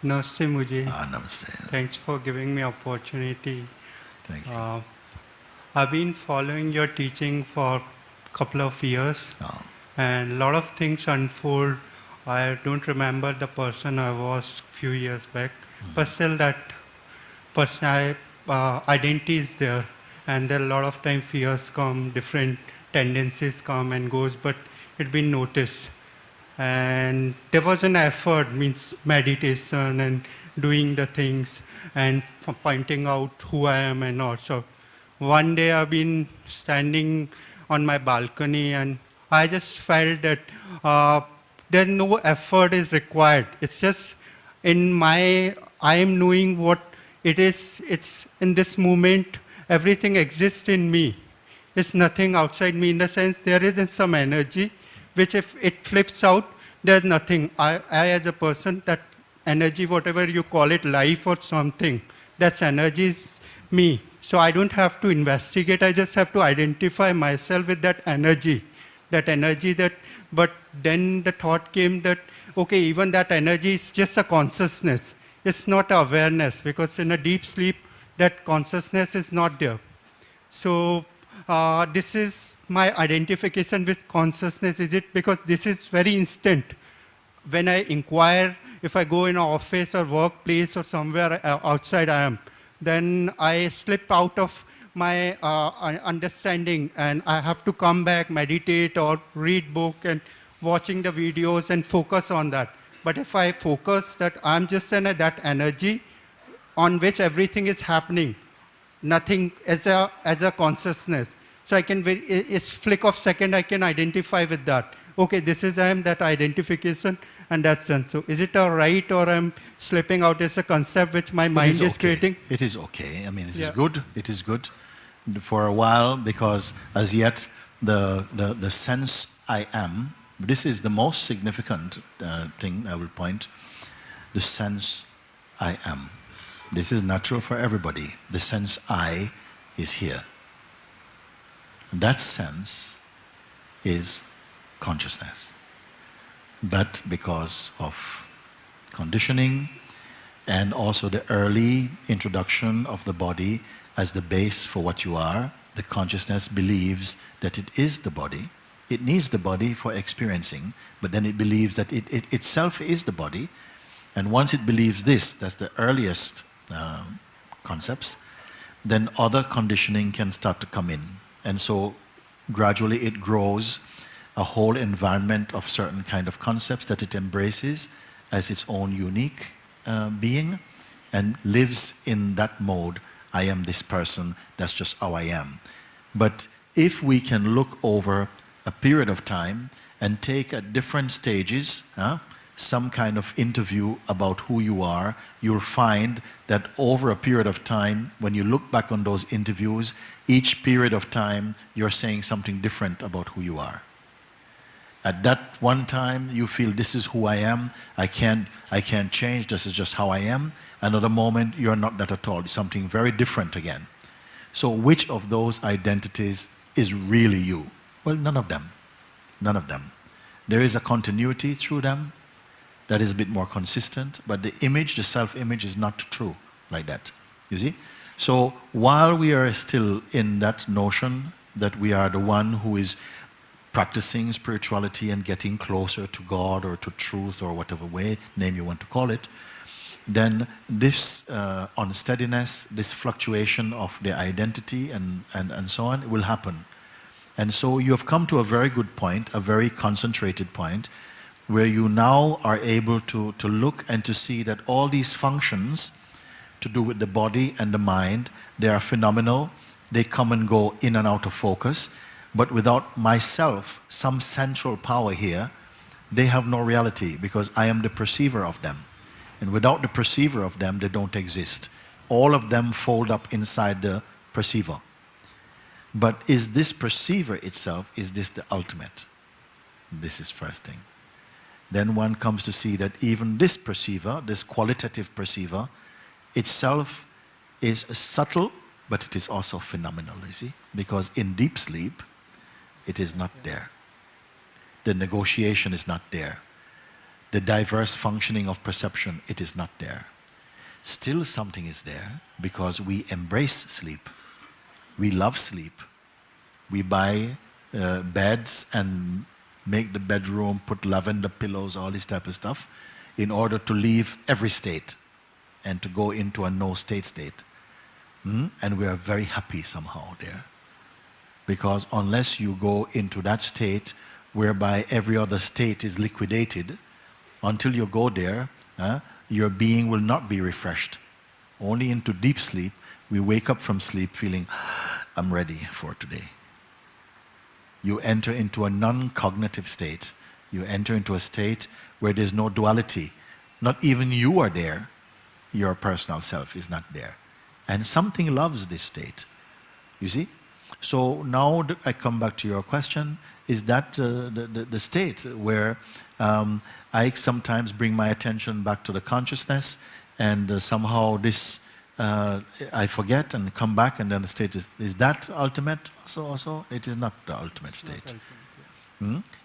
Namaste, Mujib. Namaste. Thanks for giving me opportunity. Thank you. I've been following your teaching for a couple of years, Oh, and a lot of things unfold. I don't remember the person I was few years back, but still that person identity is there, and there are a lot of time fears come, different tendencies come and goes, but it been noticed. And there was an effort, means meditation and doing the things and pointing out who I am and all. So one day I've been standing on my balcony and I just felt that there no effort is required. It's just in my, I am knowing what it is. It's in this moment, everything exists in me. It's nothing outside me, in the sense there is some energy which if it flips out, there's nothing. I as a person, that energy, whatever you call it, life or something, that's energy is me. So I don't have to investigate, I just have to identify myself with that energy. But then the thought came that, okay, even that energy is just a consciousness. It's not awareness, because in a deep sleep, that consciousness is not there. So this is my identification with consciousness. Is it because this is very instant? When I inquire, if I go in an office or workplace or somewhere outside I am, then I slip out of my understanding and I have to come back, meditate or read book and watching the videos and focus on that. But if I focus that I'm just in that energy on which everything is happening, nothing as a consciousness. So I can, it's flick of second, I can identify with that. Okay, this is I am, that identification, and that's done. So is it all right, or I'm slipping out as a concept which my mind is creating? It is okay. I mean, it is good. It is good for a while, because as yet the sense I am, this is the most significant thing I will point, the sense I am. This is natural for everybody. The sense I is here. That sense is consciousness. But because of conditioning and also the early introduction of the body as the base for what you are, the consciousness believes that it is the body. It needs the body for experiencing, but then it believes that it itself is the body. And once it believes this, that's the earliest concepts, then other conditioning can start to come in. And so gradually it grows a whole environment of certain kind of concepts that it embraces as its own unique being and lives in that mode. I am this person, that's just how I am. But if we can look over a period of time and take at different stages, some kind of interview about who you are, you'll find that over a period of time, when you look back on those interviews, each period of time, you're saying something different about who you are. At that one time, you feel this is who I am, I can't change, this is just how I am. Another moment, you're not that at all, it's something very different again. So which of those identities is really you? Well, none of them. None of them. There is a continuity through them that is a bit more consistent, but the image, the self-image is not true like that, you see? So while we are still in that notion that we are the one who is practicing spirituality and getting closer to God or to truth or whatever way, name you want to call it, then this unsteadiness, this fluctuation of the identity and so on will happen. And so you have come to a very good point, a very concentrated point, where you now are able to look and to see that all these functions to do with the body and the mind, they are phenomenal, they come and go in and out of focus, but without myself, some central power here, they have no reality, because I am the perceiver of them. And without the perceiver of them, they don't exist. All of them fold up inside the perceiver. But is this perceiver itself, is this the ultimate? This is first thing. Then one comes to see that even this perceiver, this qualitative perceiver, itself is subtle, but it is also phenomenal, you see? Because in deep sleep, it is not there. The negotiation is not there. the diverse functioning of perception, it is not there. Still something is there because we embrace sleep. We love sleep. We buy beds and make the bedroom, put lavender pillows, all this type of stuff, in order to leave every state and to go into a no-state state. And we are very happy somehow there. Because unless you go into that state whereby every other state is liquidated, until you go there, your being will not be refreshed. Only into deep sleep, we wake up from sleep feeling, I'm ready for today. You enter into a non-cognitive state. You enter into a state where there's no duality. Not even you are there. Your personal self is not there. And something loves this state. You see? So now I come back to your question, is that the state where I sometimes bring my attention back to the consciousness and somehow this I forget and come back and then the state is that ultimate also? It is not the ultimate state.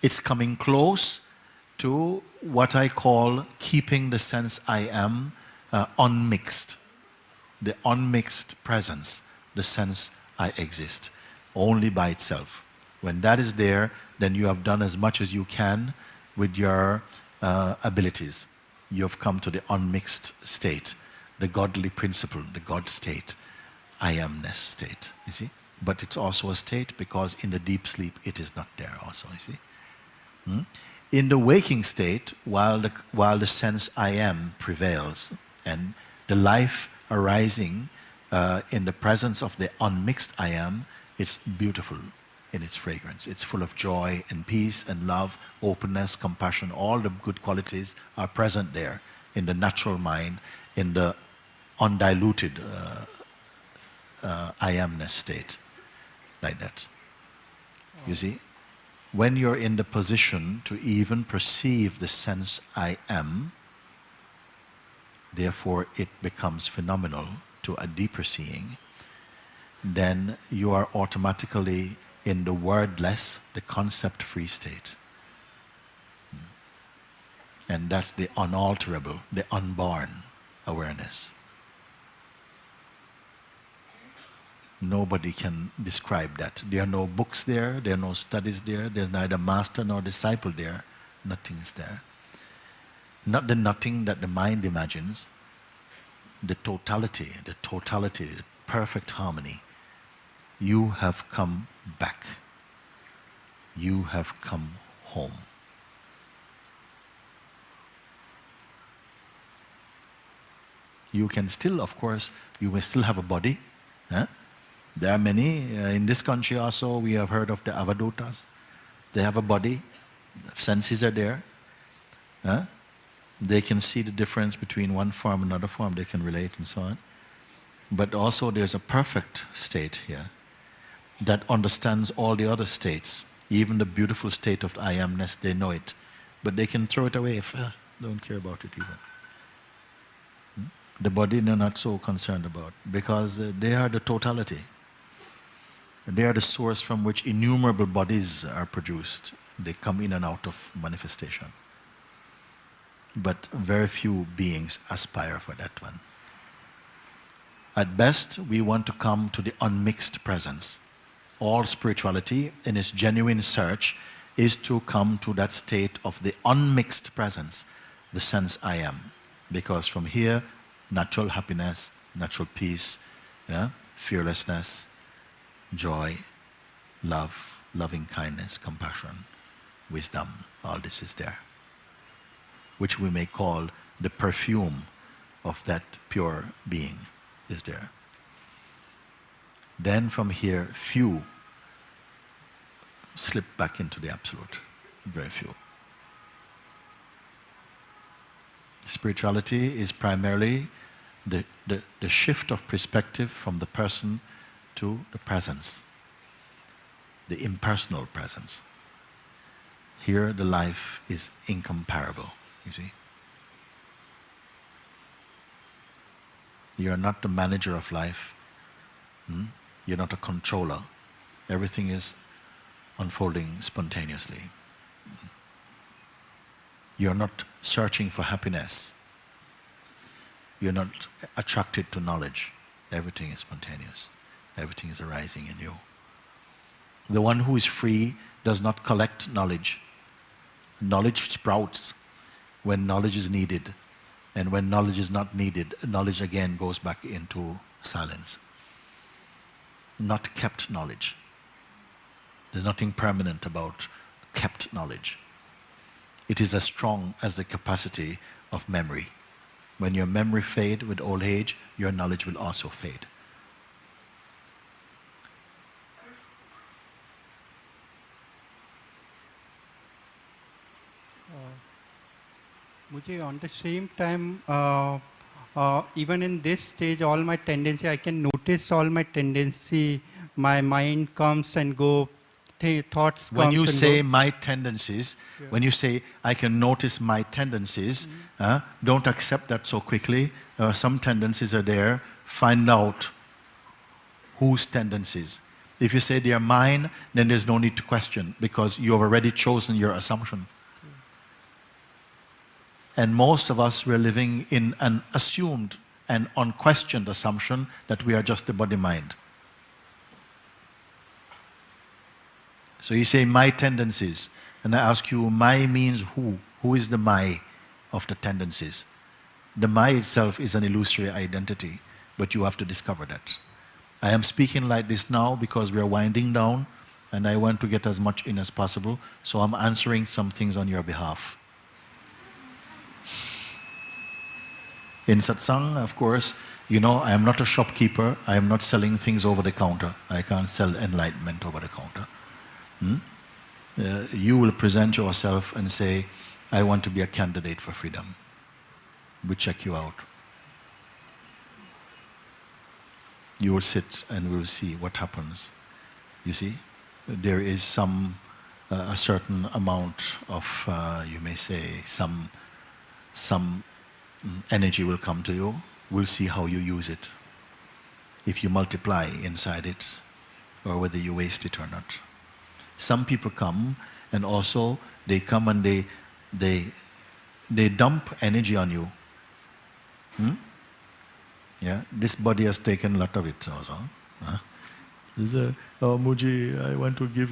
It's coming close to what I call keeping the sense I am unmixed. The unmixed presence, the sense I exist, only by itself. When that is there, then you have done as much as you can with your abilities. You have come to the unmixed state, the godly principle, the God state, I amness state, you see? But it's also a state because in the deep sleep it is not there also, you see? In the waking state, while the sense I am prevails and the life arising in the presence of the unmixed I am, it's beautiful in its fragrance. It's full of joy and peace and love, openness, compassion. All the good qualities are present there in the natural mind, in the undiluted I amness state, like that. You see? When you're in the position to even perceive the sense I am, therefore it becomes phenomenal to a deeper seeing, then you are automatically in the wordless, the concept-free state. And that's the unalterable, the unborn awareness. Nobody can describe that. There are no books there, there are no studies there, there's neither master nor disciple there, nothing is there. Not the nothing that the mind imagines, the totality, the perfect harmony. You have come back. You have come home. You can still, of course, you may still have a body. There are many, in this country also, we have heard of the avadutas. They have a body, senses are there. They can see the difference between one form and another form, they can relate and so on. But also there's a perfect state here that understands all the other states. Even the beautiful state of I amness, they know it. But they can throw it away if don't care about it even. The body they're not so concerned about because they are the totality. They are the source from which innumerable bodies are produced. They come in and out of manifestation. But very few beings aspire for that one. At best, we want to come to the unmixed presence. All spirituality, in its genuine search, is to come to that state of the unmixed presence, the sense I am. Because from here, natural happiness, natural peace, fearlessness, joy, love, loving kindness, compassion, wisdom, all this is there. Which we may call the perfume of that pure being is there. Then from here, few slip back into the absolute, very few. Spirituality is primarily the shift of perspective from the person to the presence, the impersonal presence. Here the life is incomparable, you see. You are not the manager of life. You're not a controller. Everything is unfolding spontaneously. You're not searching for happiness. You're not attracted to knowledge. Everything is spontaneous. Everything is arising in you. The one who is free does not collect knowledge. Knowledge sprouts when knowledge is needed. And when knowledge is not needed, knowledge again goes back into silence. Not kept knowledge. There's nothing permanent about kept knowledge. It is as strong as the capacity of memory. When your memory fades with old age, your knowledge will also fade. Mujhe on the same time, even in this stage, all my tendency, I can notice all my tendency, my mind comes and go, thoughts When comes you and say go. my tendencies, when you say I can notice my tendencies, don't accept that so quickly. Some tendencies are there. Find out whose tendencies. If you say they are mine, then there's no need to question because you have already chosen your assumption. And most of us, we're living in an assumed and unquestioned assumption that we are just the body-mind. So you say, my tendencies. And I ask you, my means who? Who is the my of the tendencies? The my itself is an illusory identity, but you have to discover that. I am speaking like this now because we are winding down, and I want to get as much in as possible, so I'm answering some things on your behalf. In satsang, of course, you know, I am not a shopkeeper. I am not selling things over the counter. I can't sell enlightenment over the counter. You will present yourself and say, I want to be a candidate for freedom. We check you out. You will sit and we will see what happens. You see, there is a certain amount of, you may say, some energy will come to you. We'll see how you use it. If you multiply inside it, or whether you waste it or not. Some people come, and also they come and they dump energy on you. Yeah, this body has taken a lot of it also. Oh, Muji, I want to give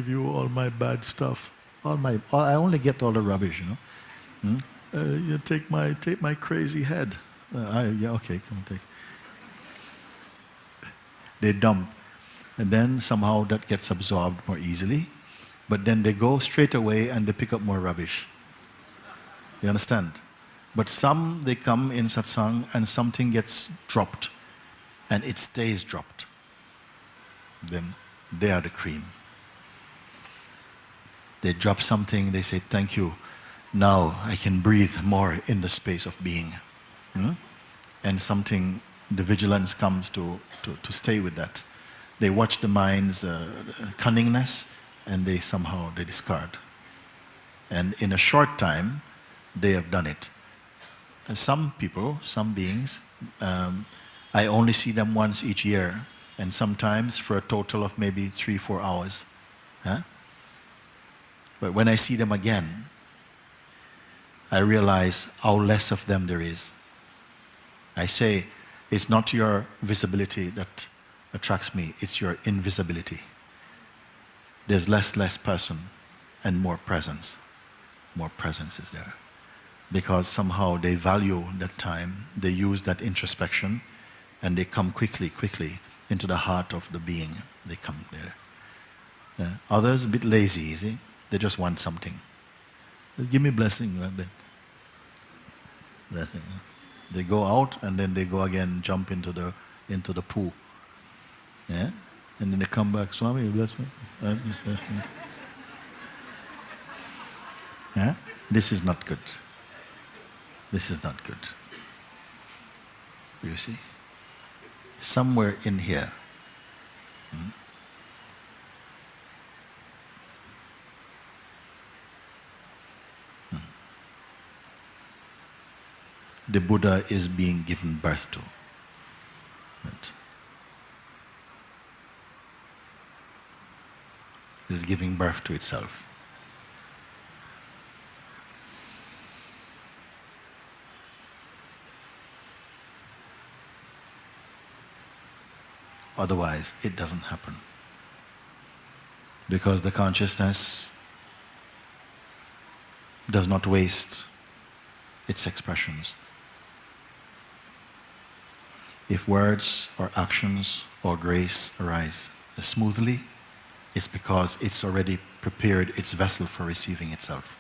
you all my bad stuff. I only get all the rubbish, you know. You take my crazy head. Yeah, okay, come take. They dump, and then somehow that gets absorbed more easily. But then they go straight away and they pick up more rubbish. You understand? But some, they come in satsang and something gets dropped, and it stays dropped. Then they are the cream. They drop something, they say, thank you. Now I can breathe more in the space of being. And something, the vigilance comes to stay with that. They watch the mind's cunningness and they discard. And in a short time, they have done it. And some people, some beings, I only see them once each year, and sometimes for a total of maybe 3-4 hours. But when I see them again, I realize how less of them there is. I say, it's not your visibility that attracts me, it's your invisibility. There's less person and more presence. More presence is there. Because somehow they value that time, they use that introspection, and they come quickly into the heart of the being. They come there. Others a bit lazy, you see? They just want something. Give me blessing. Blessing. They go out and then they go again, jump into the pool. Yeah? And then they come back, Swami, bless me. Yeah? This is not good. This is not good. You see? Somewhere in here. The Buddha is being given birth to. Right? Is giving birth to itself. Otherwise, it doesn't happen. Because the consciousness does not waste its expressions. If words or actions or grace arise smoothly, it's because it's already prepared its vessel for receiving itself.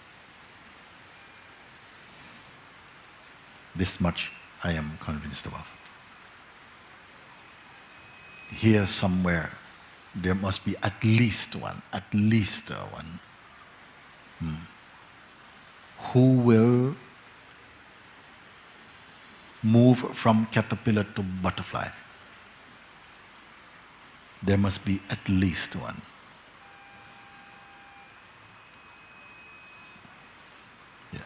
This much I am convinced of. Here somewhere, there must be at least one, who will move from caterpillar to butterfly. There must be at least one. Yeah.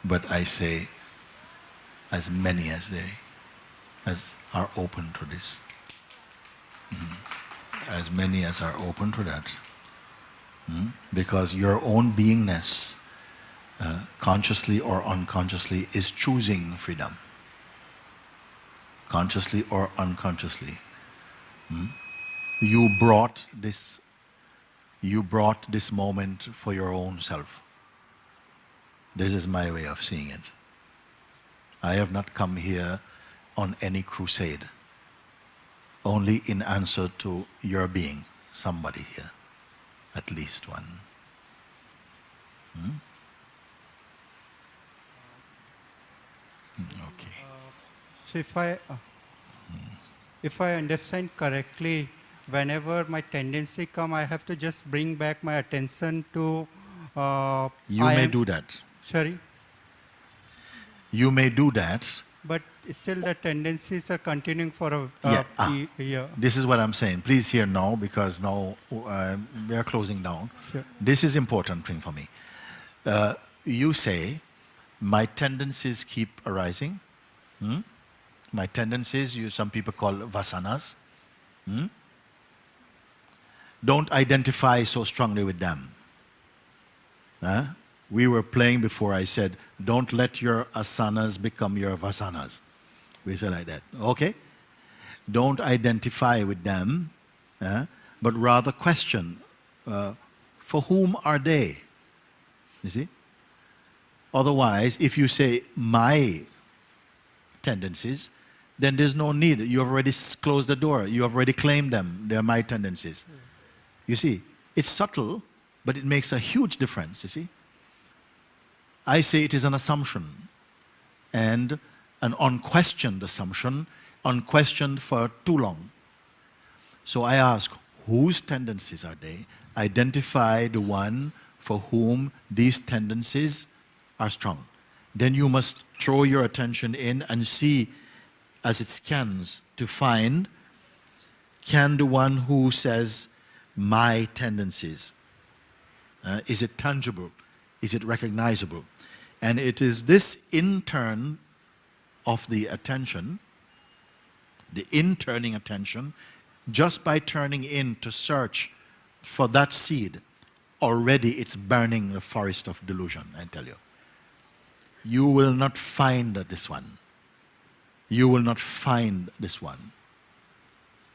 But I say, as many as are open to this. As many as are open to that. Because your own beingness, consciously or unconsciously, is choosing freedom. Consciously or unconsciously. You brought this moment for your own self. This is my way of seeing it. I have not come here on any crusade. Only in answer to your being, somebody here. At least one. Okay. So if I understand correctly, whenever my tendency come, I have to just bring back my attention to. You may do that. Sorry. You may do that. But still, the tendencies are continuing for a year. This is what I'm saying. Please hear now, because now we are closing down. Sure. This is important thing for me. You say, my tendencies keep arising. My tendencies, some people call vasanas. Don't identify so strongly with them. We were playing before, I said, don't let your asanas become your vasanas. We said like that. Okay? Don't identify with them, but rather question, for whom are they? You see? Otherwise, if you say, my tendencies, then there's no need. You have already closed the door. You have already claimed them. They're my tendencies. You see? It's subtle, but it makes a huge difference, you see? I say it is an assumption, and an unquestioned assumption, unquestioned for too long. So I ask, whose tendencies are they? Identify the one for whom these tendencies are strong. Then you must throw your attention in and see, as it scans, to find, can the one who says, my tendencies, is it tangible? Is it recognizable? And it is this in-turn of the attention, the in-turning attention, just by turning in to search for that seed, already it's burning the forest of delusion, I tell you. You will not find this one. You will not find this one.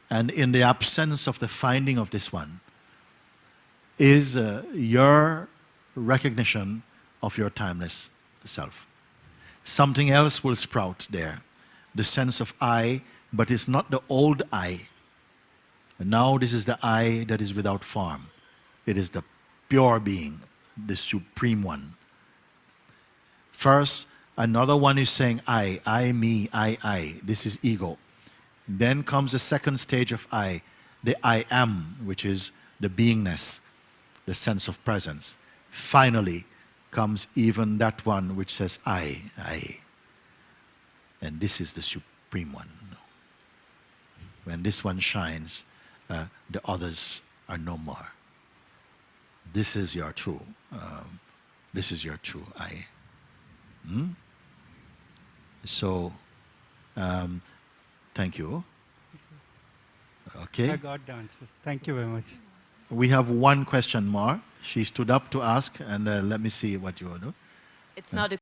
And in the absence of the finding of this one is your recognition of your timeless self. Something else will sprout there. The sense of I, but it's not the old I. And now this is the I that is without form. It is the pure being, the supreme one. First, another one is saying I, me, I. This is ego. Then comes the second stage of I, the I am, which is the beingness, the sense of presence. Finally comes even that one which says I. And this is the supreme one. When this one shines, the others are no more. This is your true. This is your true I. So, thank you. Okay. I got the answer. Thank you very much. We have one question more. She stood up to ask, and let me see what you will do. It's not a